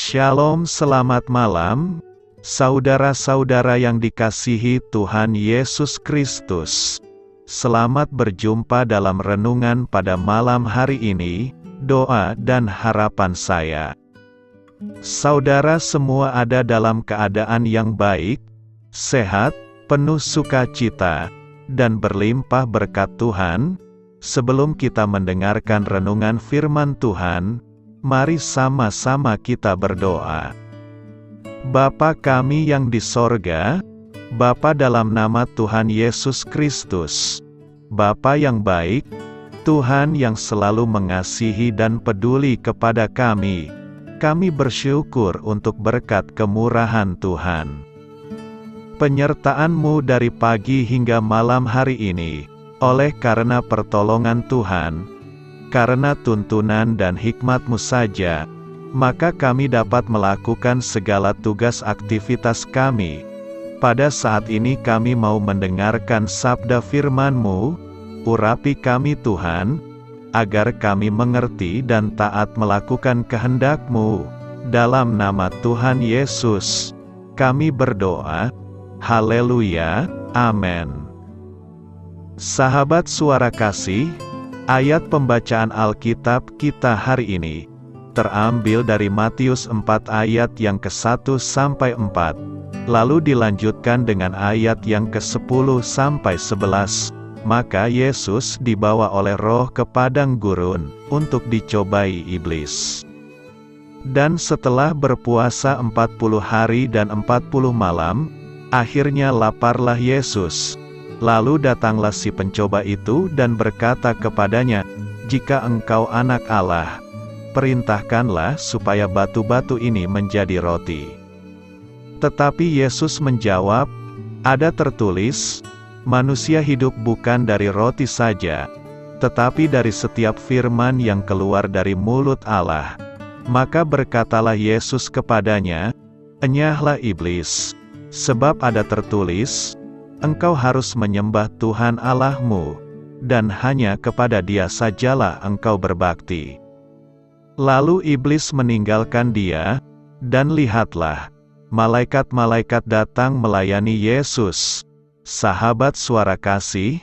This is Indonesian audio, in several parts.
Shalom, selamat malam, saudara-saudara yang dikasihi Tuhan Yesus Kristus. Selamat berjumpa dalam renungan pada malam hari ini, doa dan harapan saya. Saudara semua ada dalam keadaan yang baik, sehat, penuh sukacita, dan berlimpah berkat Tuhan. Sebelum kita mendengarkan renungan firman Tuhan, mari sama-sama kita berdoa. Bapa kami yang di sorga, Bapa dalam nama Tuhan Yesus Kristus, Bapa yang baik, Tuhan yang selalu mengasihi dan peduli kepada kami bersyukur untuk berkat kemurahan Tuhan. Penyertaan-Mu dari pagi hingga malam hari ini, oleh karena pertolongan Tuhan, karena tuntunan dan hikmat-Mu saja, maka kami dapat melakukan segala tugas aktivitas kami. Pada saat ini kami mau mendengarkan sabda firman-Mu, urapi kami Tuhan, agar kami mengerti dan taat melakukan kehendak-Mu. Dalam nama Tuhan Yesus, kami berdoa. Haleluya, amin. Sahabat suara kasih, ayat pembacaan Alkitab kita hari ini terambil dari Matius 4 ayat yang ke-1 sampai 4, lalu dilanjutkan dengan ayat yang ke-10 sampai 11. Maka Yesus dibawa oleh Roh ke padang gurun untuk dicobai iblis. Dan setelah berpuasa 40 hari dan 40 malam, akhirnya laparlah Yesus. Lalu datanglah si pencoba itu dan berkata kepadanya, "Jika engkau anak Allah, perintahkanlah supaya batu-batu ini menjadi roti." Tetapi Yesus menjawab, "Ada tertulis, manusia hidup bukan dari roti saja, tetapi dari setiap firman yang keluar dari mulut Allah." Maka berkatalah Yesus kepadanya, "Enyahlah iblis, sebab ada tertulis, engkau harus menyembah Tuhan Allahmu, dan hanya kepada Dia sajalah engkau berbakti." Lalu iblis meninggalkan dia, dan lihatlah, malaikat-malaikat datang melayani Yesus. Sahabat suara kasih,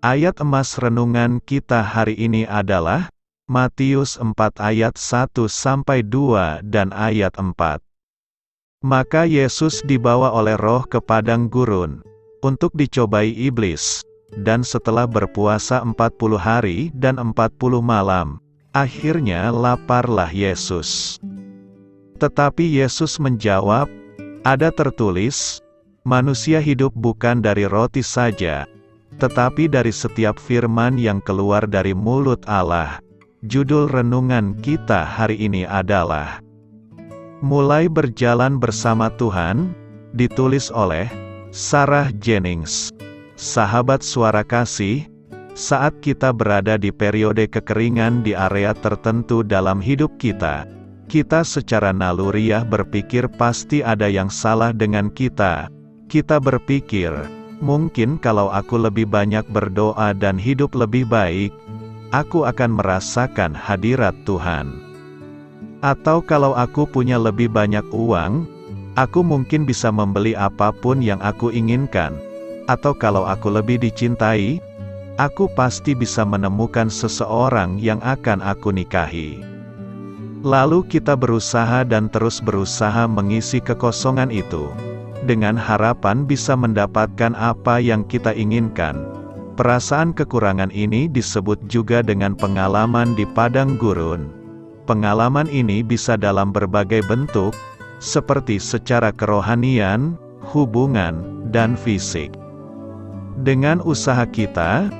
ayat emas renungan kita hari ini adalah Matius 4 ayat 1 sampai 2 dan ayat 4. Maka Yesus dibawa oleh Roh ke padang gurun untuk dicobai iblis, dan setelah berpuasa 40 hari dan 40 malam, akhirnya laparlah Yesus. Tetapi Yesus menjawab, "Ada tertulis, manusia hidup bukan dari roti saja, tetapi dari setiap firman yang keluar dari mulut Allah." Judul renungan kita hari ini adalah Mulai Berjalan Bersama Tuhan, ditulis oleh Sarah Jennings. Sahabat suara kasih, saat kita berada di periode kekeringan di area tertentu dalam hidup kita, kita secara naluriah berpikir pasti ada yang salah dengan kita. Kita berpikir, mungkin kalau aku lebih banyak berdoa dan hidup lebih baik, aku akan merasakan hadirat Tuhan. Atau kalau aku punya lebih banyak uang, aku mungkin bisa membeli apapun yang aku inginkan. Atau kalau aku lebih dicintai, aku pasti bisa menemukan seseorang yang akan aku nikahi. Lalu kita berusaha dan terus berusaha mengisi kekosongan itu, dengan harapan bisa mendapatkan apa yang kita inginkan. Perasaan kekurangan ini disebut juga dengan pengalaman di padang gurun. Pengalaman ini bisa dalam berbagai bentuk, seperti secara kerohanian, hubungan, dan fisik. Dengan usaha kita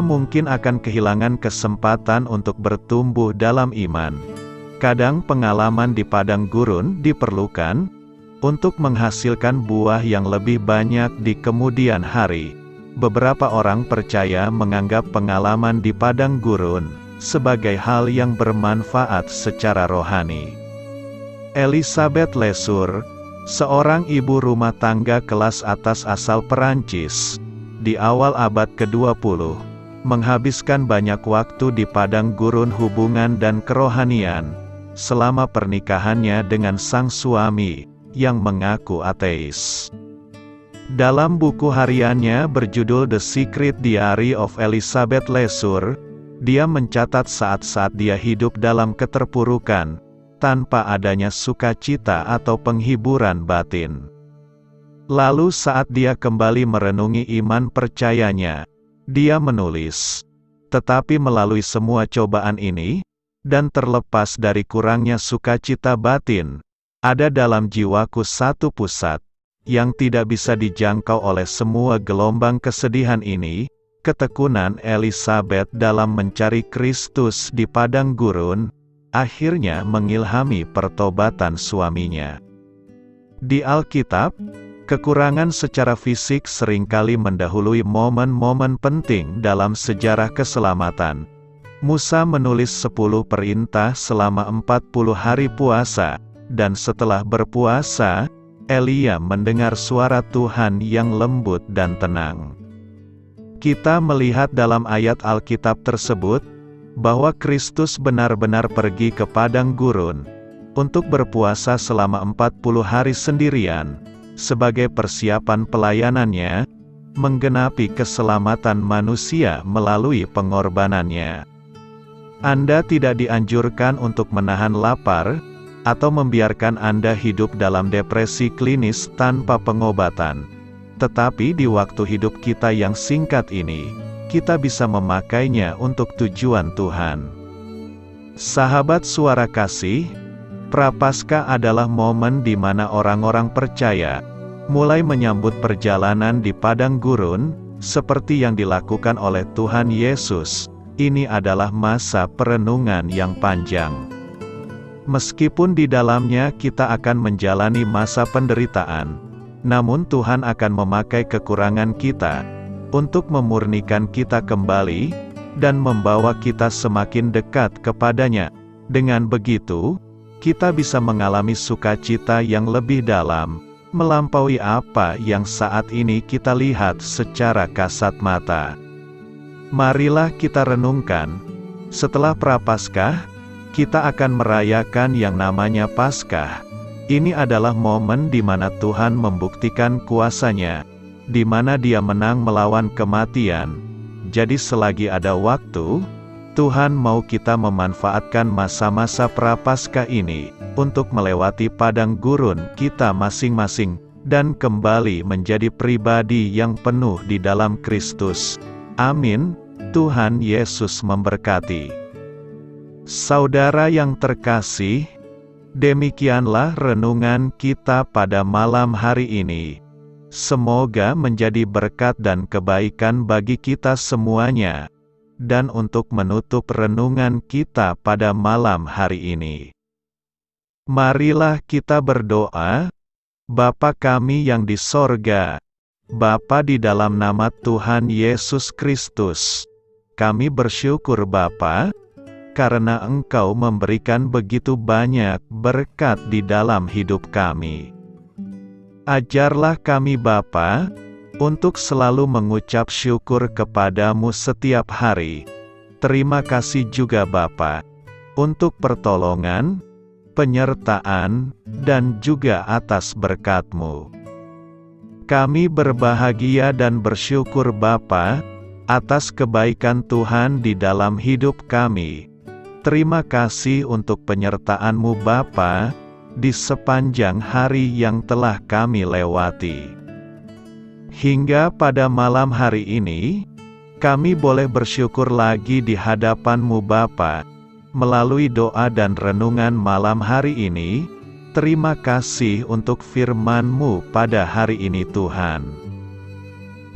mungkin akan kehilangan kesempatan untuk bertumbuh dalam iman. Kadang pengalaman di padang gurun diperlukan untuk menghasilkan buah yang lebih banyak di kemudian hari. Beberapa orang percaya menganggap pengalaman di padang gurun sebagai hal yang bermanfaat secara rohani. Elizabeth Lesur, seorang ibu rumah tangga kelas atas asal Perancis, di awal abad ke-20, menghabiskan banyak waktu di padang gurun hubungan dan kerohanian, selama pernikahannya dengan sang suami, yang mengaku ateis. Dalam buku hariannya berjudul The Secret Diary of Elizabeth Lesur, dia mencatat saat-saat dia hidup dalam keterpurukan, tanpa adanya sukacita atau penghiburan batin. Lalu saat dia kembali merenungi iman percayanya, dia menulis, "Tetapi melalui semua cobaan ini, dan terlepas dari kurangnya sukacita batin, ada dalam jiwaku satu pusat, yang tidak bisa dijangkau oleh semua gelombang kesedihan ini, ketekunan Elizabeth dalam mencari Kristus di padang gurun, akhirnya mengilhami pertobatan suaminya." Di Alkitab, kekurangan secara fisik seringkali mendahului momen-momen penting dalam sejarah keselamatan. Musa menulis 10 perintah selama 40 hari puasa, dan setelah berpuasa, Elia mendengar suara Tuhan yang lembut dan tenang. Kita melihat dalam ayat Alkitab tersebut, bahwa Kristus benar-benar pergi ke padang gurun, untuk berpuasa selama 40 hari sendirian, sebagai persiapan pelayanannya, menggenapi keselamatan manusia melalui pengorbanannya. Anda tidak dianjurkan untuk menahan lapar, atau membiarkan Anda hidup dalam depresi klinis tanpa pengobatan. Tetapi di waktu hidup kita yang singkat ini, kita bisa memakainya untuk tujuan Tuhan. Sahabat Suara Kasih, Prapaskah adalah momen di mana orang-orang percaya mulai menyambut perjalanan di padang gurun, seperti yang dilakukan oleh Tuhan Yesus. Ini adalah masa perenungan yang panjang. Meskipun di dalamnya kita akan menjalani masa penderitaan, namun Tuhan akan memakai kekurangan kita untuk memurnikan kita kembali dan membawa kita semakin dekat kepadanya. Dengan begitu, kita bisa mengalami sukacita yang lebih dalam, melampaui apa yang saat ini kita lihat secara kasat mata. Marilah kita renungkan, setelah Prapaskah, kita akan merayakan yang namanya Paskah. Ini adalah momen di mana Tuhan membuktikan kuasa-Nya, di mana Dia menang melawan kematian. Jadi selagi ada waktu, Tuhan mau kita memanfaatkan masa-masa Prapaskah ini, untuk melewati padang gurun kita masing-masing, dan kembali menjadi pribadi yang penuh di dalam Kristus. Amin. Tuhan Yesus memberkati. Saudara yang terkasih, demikianlah renungan kita pada malam hari ini. Semoga menjadi berkat dan kebaikan bagi kita semuanya. Dan untuk menutup renungan kita pada malam hari ini, marilah kita berdoa. Bapa kami yang di sorga, Bapa, di dalam nama Tuhan Yesus Kristus, kami bersyukur Bapa, karena Engkau memberikan begitu banyak berkat di dalam hidup kami. Ajarlah kami Bapa, untuk selalu mengucap syukur kepadamu setiap hari. Terima kasih juga Bapa, untuk pertolongan, penyertaan, dan juga atas berkat-Mu. Kami berbahagia dan bersyukur Bapa, atas kebaikan Tuhan di dalam hidup kami. Terima kasih untuk penyertaan-Mu Bapa, di sepanjang hari yang telah kami lewati. Hingga pada malam hari ini, kami boleh bersyukur lagi di hadapan-Mu Bapa, melalui doa dan renungan malam hari ini. Terima kasih untuk firman-Mu pada hari ini Tuhan.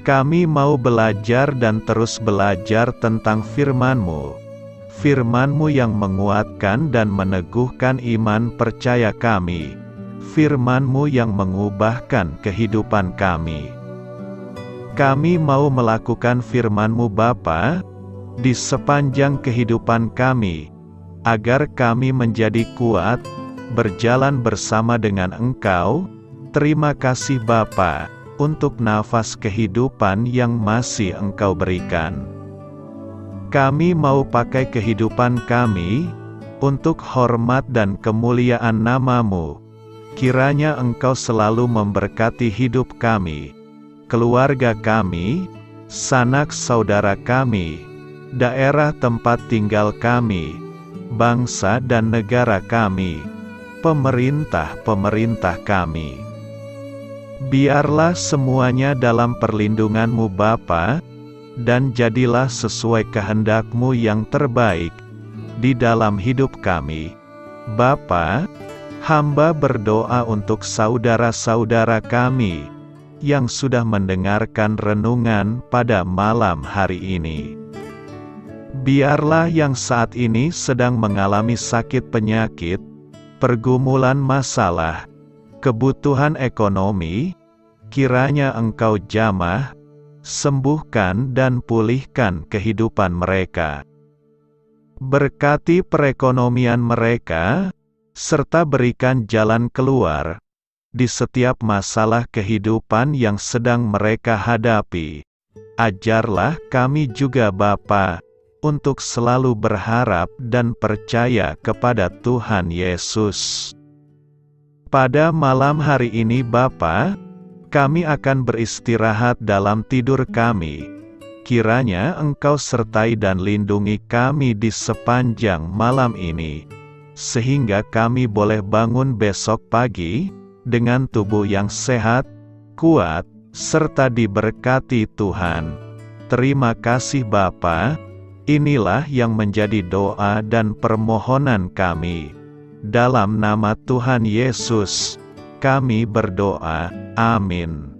Kami mau belajar dan terus belajar tentang firman-Mu. Firman-Mu yang menguatkan dan meneguhkan iman percaya kami. Firman-Mu yang mengubahkan kehidupan kami. Kami mau melakukan firman-Mu Bapa, di sepanjang kehidupan kami, agar kami menjadi kuat, berjalan bersama dengan Engkau. Terima kasih Bapa, untuk nafas kehidupan yang masih Engkau berikan. Kami mau pakai kehidupan kami, untuk hormat dan kemuliaan nama-Mu. Kiranya Engkau selalu memberkati hidup kami, keluarga kami, sanak saudara kami, daerah tempat tinggal kami, bangsa dan negara kami, pemerintah-pemerintah kami. Biarlah semuanya dalam perlindungan-Mu Bapa, dan jadilah sesuai kehendak-Mu yang terbaik di dalam hidup kami. Bapa, hamba berdoa untuk saudara-saudara kami yang sudah mendengarkan renungan pada malam hari ini. Biarlah yang saat ini sedang mengalami sakit penyakit, pergumulan masalah, kebutuhan ekonomi, kiranya Engkau jamah, sembuhkan dan pulihkan kehidupan mereka. Berkati perekonomian mereka, serta berikan jalan keluar di setiap masalah kehidupan yang sedang mereka hadapi. Ajarlah kami juga Bapa, untuk selalu berharap dan percaya kepada Tuhan Yesus. Pada malam hari ini Bapa, kami akan beristirahat dalam tidur kami. Kiranya Engkau sertai dan lindungi kami di sepanjang malam ini, sehingga kami boleh bangun besok pagi, dengan tubuh yang sehat, kuat, serta diberkati Tuhan. Terima kasih Bapa, inilah yang menjadi doa dan permohonan kami. Dalam nama Tuhan Yesus, kami berdoa. Amin.